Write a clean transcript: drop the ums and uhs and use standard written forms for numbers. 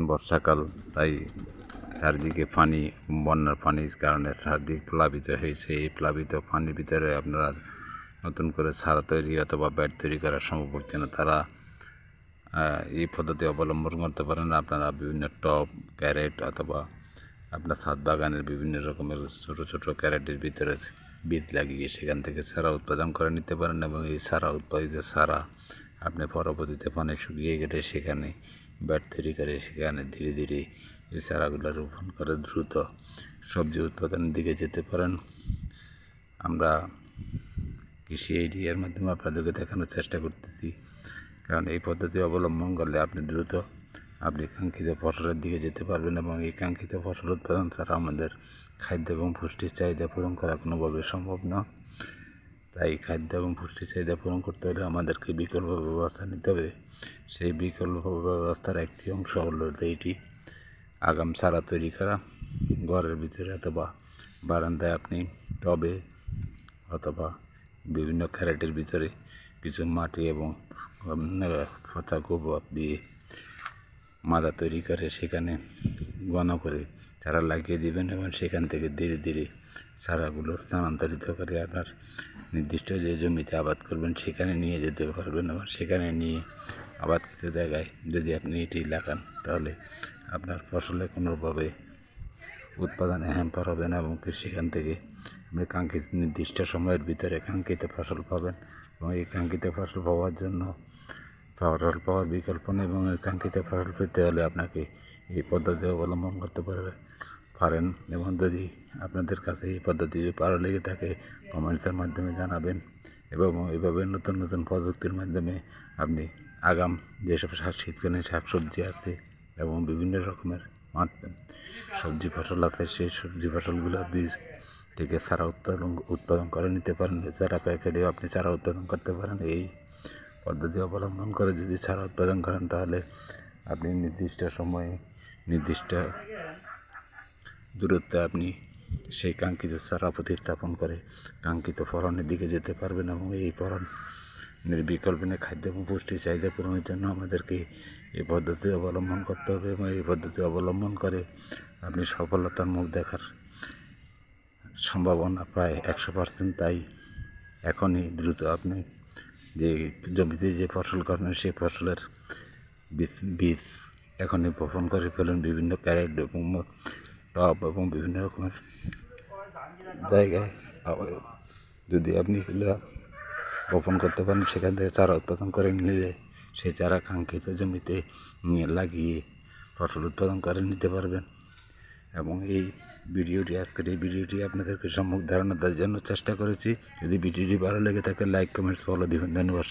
বর্ষাকাল, তাই চারদিকে পানি, বন্যার পানির কারণে চারদিক প্লাবিত হয়েছে। এই প্লাবিত পানির ভিতরে আপনারা নতুন করে চারা তৈরি অথবা বেড তৈরি করা সম্ভব হচ্ছে না। তারা এই পদ্ধতি অবলম্বন করতে পারেন। আপনারা বিভিন্ন টব, ক্যারেট অথবা আপনার ছাদ বাগানের বিভিন্ন রকমের ছোটো ছোটো ক্যারেটের ভিতরে বীজ লাগিয়ে সেখান থেকে চারা উৎপাদন করে নিতে পারেন এবং এই চারা উৎপাদিত চারা আপনি পরবর্তীতে পানি শুকিয়ে গেলে সেখানে বেড তৈরি করে সেখানে ধীরে ধীরে এই চারাগুলো রোপণ করে দ্রুত সবজি উৎপাদনের দিকে যেতে পারেন। আমরা কৃষি এরিয়ার মাধ্যমে আপনাদেরকে দেখানোর চেষ্টা করতেছি, কারণ এই পদ্ধতি অবলম্বন করলে আপনি দ্রুত কাঙ্ক্ষিত ফসলের দিকে যেতে পারবেন এবং এই কাঙ্ক্ষিত ফসল উৎপাদন ছাড়া আমাদের খাদ্য এবং পুষ্টির চাহিদা পূরণ করা কোনোভাবে সম্ভব না। তাই খাদ্য এবং পুষ্টির চাহিদা পূরণ করতে হলে আমাদেরকে বিকল্প ব্যবস্থা নিতে হবে। সেই বিকল্প ব্যবস্থার একটি অংশ হলো এইটি, আগাম চারা তৈরি করা। ঘরের ভিতরে অথবা বারান্দায় আপনি টবে অথবা বিভিন্ন ক্যারেটের ভিতরে কিছু মাটি এবং পচা গোবর দিয়ে মাদা তৈরি করে সেখানে ঘন করে চারা লাগিয়ে দিবেন এবং সেখান থেকে ধীরে ধীরে চারাগুলো স্থানান্তরিত করে আপনার নির্দিষ্ট যে জমিতে আবাদ করবেন সেখানে নিয়ে যেতে পারবেন এবং সেখানে নিয়ে আবাদকৃত জায়গায় যদি আপনি এটি লাগান তাহলে আপনার ফসলে কোনোভাবে উৎপাদনে হ্যাম্পার হবে না এবং সেখান থেকে আপনি কাঙ্ক্ষিত নির্দিষ্ট সময়ের ভিতরে কাঙ্ক্ষিত ফসল পাবেন। এবং এই কাঙ্ক্ষিত ফসল পাওয়ার জন্য ফসল পাওয়ার বিকল্প নেই এবং এই কাঙ্ক্ষিত ফসল পেতে হলে আপনাকে এই পদ্ধতি অবলম্বন করতে পারেন। এবং যদি আপনাদের কাছে এই পদ্ধতি ভালো লেগে থাকে কমেন্টসের মাধ্যমে জানাবেন এবং এইভাবে নতুন নতুন প্রযুক্তির মাধ্যমে আপনি আগাম যেসব শীতকালীন শাকসবজি আছে এবং বিভিন্ন রকমের সবজি ফসল আছে সেই সবজি ফসলগুলোর বীজ থেকে চারা উৎপাদন করে নিতে পারেন। চারা প্যাকেটেও আপনি চারা উৎপাদন করতে পারেন। এই পদ্ধতি অবলম্বন করে যদি চারা উৎপাদন করেন তাহলে আপনি নির্দিষ্ট সময়ে নির্দিষ্ট দূরত্বে আপনি সেই কাঙ্ক্ষিত চারা প্রতিস্থাপন করে কাঙ্ক্ষিত ফলনের দিকে যেতে পারবেন এবং এই ফলনের বিকল্প নিয়ে খাদ্য এবং পুষ্টির চাহিদা পূরণের জন্য আমাদেরকে এই পদ্ধতি অবলম্বন করতে হবে এবং এই পদ্ধতি অবলম্বন করে আপনি সফলতার মুখ দেখার সম্ভাবনা প্রায় 100%। তাই এখনই দ্রুত আপনি যে জমিতে যে ফসল করবেন সেই ফসলের বীজ এখনই বপন করে ফেলুন বিভিন্ন ক্যারেট এবং টব এবং বিভিন্ন রকমের জায়গায়। যদি আপনি বপন করতে পারেন সেখান থেকে চারা উৎপাদন করে নিলে সেই চারা কাঙ্ক্ষিত জমিতে লাগিয়ে ফসল উৎপাদন করে নিতে পারবেন। এবং এই আজকের এই ভিডিওটি আপনাদেরকে সম্যক ধারণা দেওয়ার জন্য চেষ্টা করেছি। যদি ভিডিওটি ভালো লেগে থাকে লাইক, কমেন্টস, ফলো দিবেন। ধন্যবাদ।